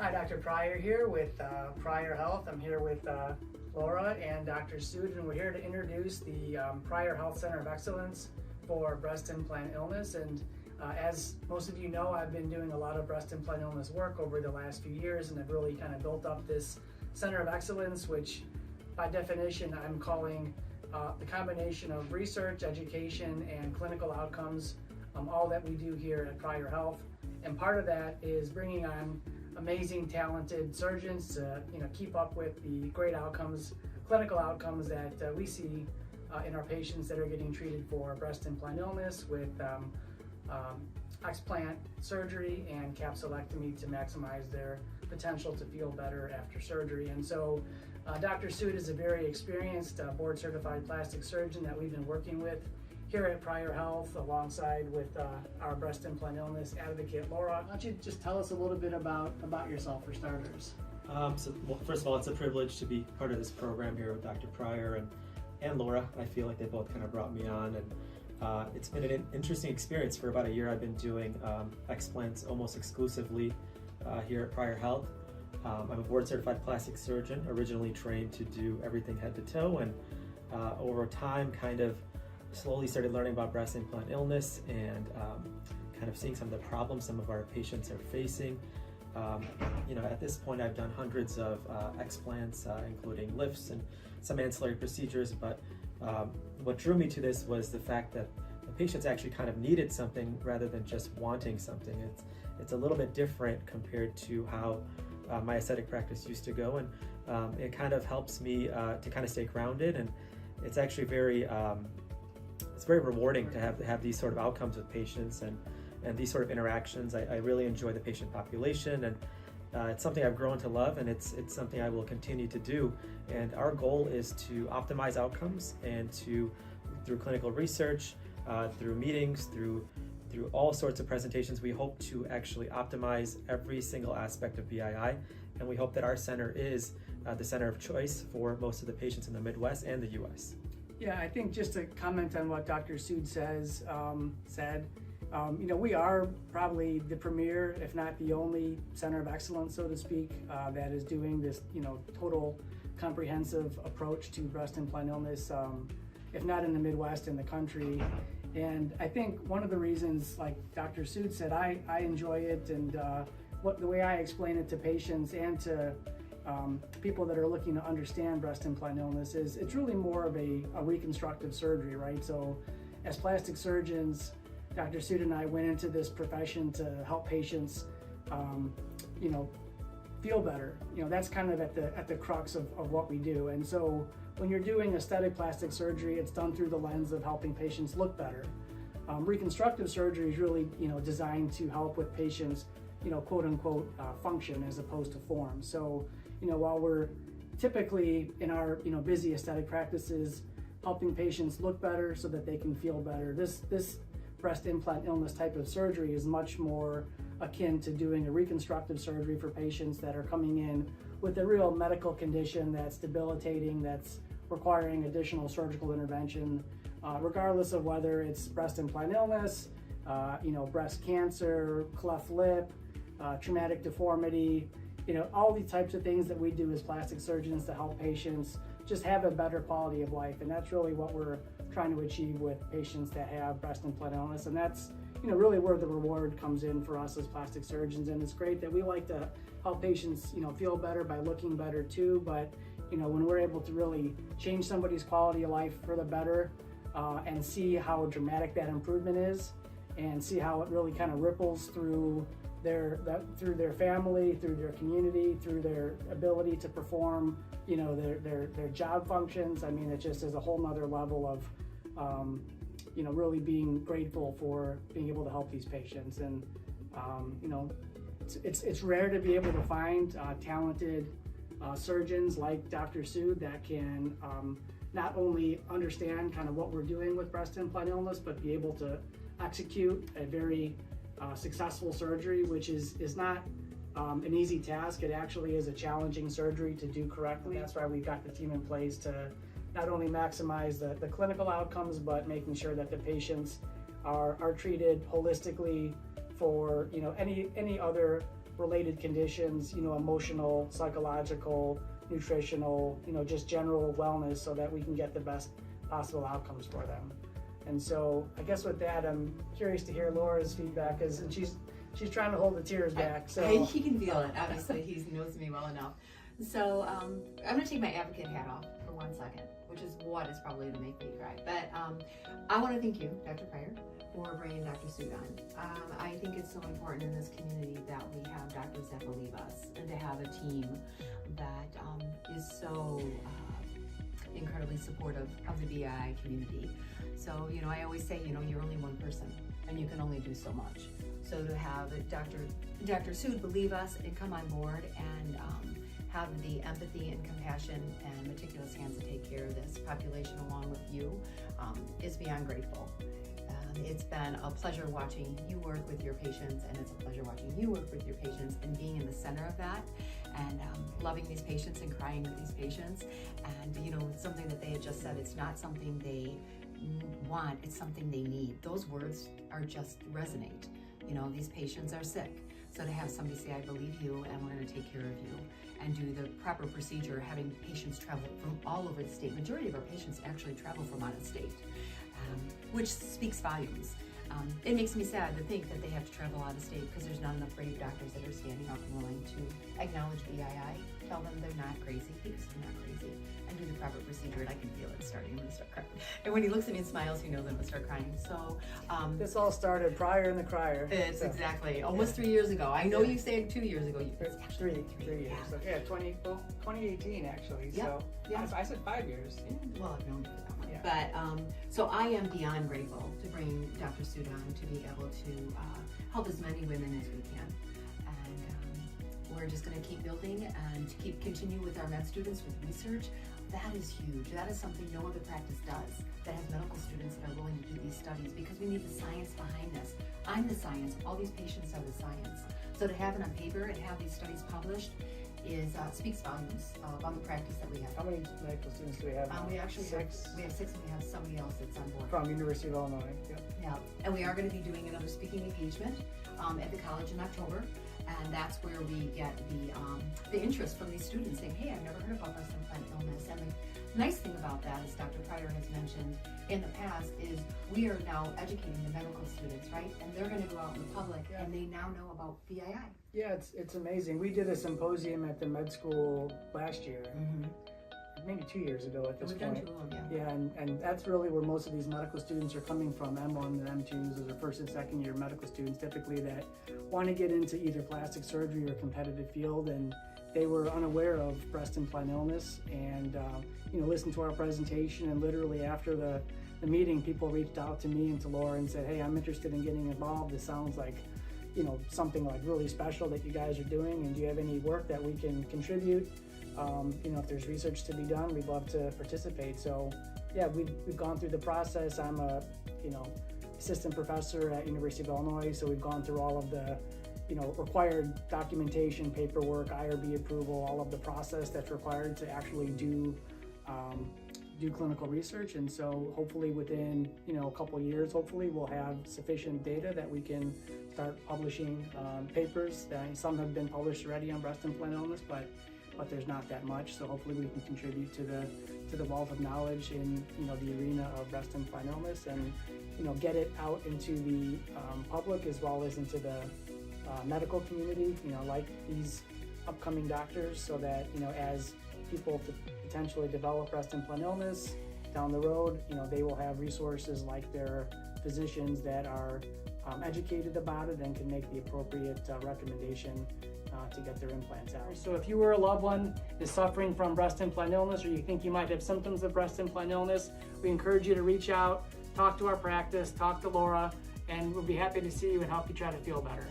Hi, Dr. Pryor here with Pryor Health. I'm here with Laura and Dr. Sood, and we're here to introduce the Pryor Health Center of Excellence for breast implant illness. And as most of you know, I've been doing a lot of breast implant illness work over the last few years, and I've really kind of built up this Center of Excellence, which by definition I'm calling the combination of research, education, and clinical outcomes, all that we do here at Pryor Health. And part of that is bringing on amazing, talented surgeons to keep up with the great outcomes, clinical outcomes that we see in our patients that are getting treated for breast implant illness with explant surgery and capsulectomy to maximize their potential to feel better after surgery. And so Dr. Sood is a very experienced board-certified plastic surgeon that we've been working with here at Pryor Health, alongside with our breast implant illness advocate, Laura. Why don't you just tell us a little bit about yourself for starters? Well, first of all, it's a privilege to be part of this program here with Dr. Pryor and Laura. I feel like they both kind of brought me on, and it's been an interesting experience. For about a year, I've been doing explants almost exclusively here at Pryor Health. I'm a board-certified plastic surgeon, originally trained to do everything head to toe, and over time kind of slowly started learning about breast implant illness and kind of seeing some of the problems some of our patients are facing. At this point I've done hundreds of explants, including lifts and some ancillary procedures, but what drew me to this was the fact that the patients actually kind of needed something rather than just wanting something. It's a little bit different compared to how my aesthetic practice used to go, and it kind of helps me to kind of stay grounded, and it's actually it's very rewarding to have these sort of outcomes with patients and these sort of interactions. I really enjoy the patient population, and it's something I've grown to love, and it's something I will continue to do. And our goal is to optimize outcomes, and through clinical research, through meetings, through all sorts of presentations, we hope to actually optimize every single aspect of BII, and we hope that our center is the center of choice for most of the patients in the Midwest and the US. Yeah, I think just to comment on what Dr. Sood said, we are probably the premier, if not the only center of excellence, so to speak, that is doing this, total comprehensive approach to breast implant illness, if not in the Midwest, in the country. And I think one of the reasons, like Dr. Sood said, I enjoy it, and the way I explain it to patients and to people that are looking to understand breast implant illness is it's really more of a reconstructive surgery, right? So as plastic surgeons, Dr. Sood and I went into this profession to help patients, feel better. That's kind of at the crux of what we do. And so when you're doing aesthetic plastic surgery, it's done through the lens of helping patients look better. Reconstructive surgery is really, designed to help with patients, quote unquote, function as opposed to form. So, while we're typically in our, busy aesthetic practices helping patients look better so that they can feel better, this breast implant illness type of surgery is much more akin to doing a reconstructive surgery for patients that are coming in with a real medical condition that's debilitating, that's requiring additional surgical intervention, regardless of whether it's breast implant illness, breast cancer, cleft lip, traumatic deformity, all these types of things that we do as plastic surgeons to help patients just have a better quality of life. And that's really what we're trying to achieve with patients that have breast implant illness. And that's, really where the reward comes in for us as plastic surgeons. And it's great that we like to help patients, feel better by looking better too. But, when we're able to really change somebody's quality of life for the better, and see how dramatic that improvement is, and see how it really kind of ripples through their family, through their community, through their ability to perform, their job functions. I mean, it just is a whole nother level of, really being grateful for being able to help these patients. And, it's rare to be able to find talented surgeons like Dr. Sood that can not only understand kind of what we're doing with breast implant illness, but be able to execute a very successful surgery, which is not an easy task. It actually is a challenging surgery to do correctly. That's why we've got the team in place to not only maximize the clinical outcomes, but making sure that the patients are treated holistically for any other related conditions, emotional, psychological, nutritional, just general wellness, so that we can get the best possible outcomes for them. And so I guess with that, I'm curious to hear Laura's feedback, and she's trying to hold the tears back. So he can feel it. Obviously, he knows me well enough. So I'm going to take my advocate hat off for 1 second, which is what is probably going to make me cry. But I want to thank you, Dr. Pryor, for bringing Dr. Sood on. I think it's so important in this community that we have doctors that believe us, and to have a team that is so incredibly supportive of the BII community. So, I always say, you're only one person, and you can only do so much. So to have Dr. Sood believe us and come on board and have the empathy and compassion and meticulous hands to take care of this population along with you is beyond grateful. It's been a pleasure watching you work with your patients, and it's a pleasure watching you work with your patients and being in the center of that, and loving these patients and crying with these patients. And something that they had just said, it's not something they want, it's something they need. Those words are just resonate. These patients are sick. So to have somebody say, I believe you, and we're going to take care of you, and do the proper procedure, having patients travel from all over the state. Majority of our patients actually travel from out of state, which speaks volumes. It makes me sad to think that they have to travel out of state because there's not enough brave doctors that are standing up and willing to acknowledge BII, tell them they're not crazy, because they're not crazy, and do the proper procedure. And I can feel it starting. I'm going to start crying. And when he looks at me and smiles, he knows I'm going to start crying. So this all started Pryor and the Crier. It's exactly almost 3 years ago. I know you said 2 years ago. It's actually three years. So, 2018 actually. Yeah. So Yeah. I said 5 years. Well, I've known you for that one. Yeah. But so I am beyond grateful to bring Dr. Sood on to be able to help as many women as we can. And we're just going to keep building and continue with our med students with research. That is huge. That is something no other practice does, that has medical students that are willing to do these studies, because we need the science behind this. I'm the science. All these patients are the science. So to have it on paper and have these studies published speaks volumes on the practice that we have. How many medical students do we have? We actually six. have 6, and we have somebody else that's on board. From University of Illinois. Yep. Yeah, and we are going to be doing another speaking engagement at the college in October, and that's where we get the interest from these students saying, hey, I've never heard about breast implant illness. And the nice thing about that, as Dr. Pryor has mentioned in the past, is we are now educating the medical students, right? And they're going to go out in the public, and they now know about BII. Yeah, it's amazing. We did a symposium at the med school last year, maybe 2 years ago at this We've point. done 2 of them, Yeah, and that's really where most of these medical students are coming from, M1 and M2s. Those are first and second year medical students typically that want to get into either plastic surgery or competitive field, and they were unaware of breast implant illness, and listened to our presentation, and literally after the meeting, people reached out to me and to Laura and said, hey, I'm interested in getting involved. This sounds like something like really special that you guys are doing, and do you have any work that we can contribute? If there's research to be done, we'd love to participate. So yeah, we've gone through the process. I'm a assistant professor at University of Illinois, so we've gone through all of the required documentation, paperwork, IRB approval, all of the process that's required to actually do clinical research. And so hopefully within a couple years, hopefully we'll have sufficient data that we can start publishing papers. Some have been published already on breast implant illness, but there's not that much. So hopefully we can contribute to the wealth of knowledge in the arena of breast implant illness, and get it out into the public as well as into the medical community, like these upcoming doctors, so that as people potentially develop breast implant illness down the road, they will have resources like their physicians that are educated about it and can make the appropriate recommendation to get their implants out. So if you or a loved one is suffering from breast implant illness, or you think you might have symptoms of breast implant illness, we encourage you to reach out, talk to our practice, talk to Laura, and we'll be happy to see you and help you try to feel better.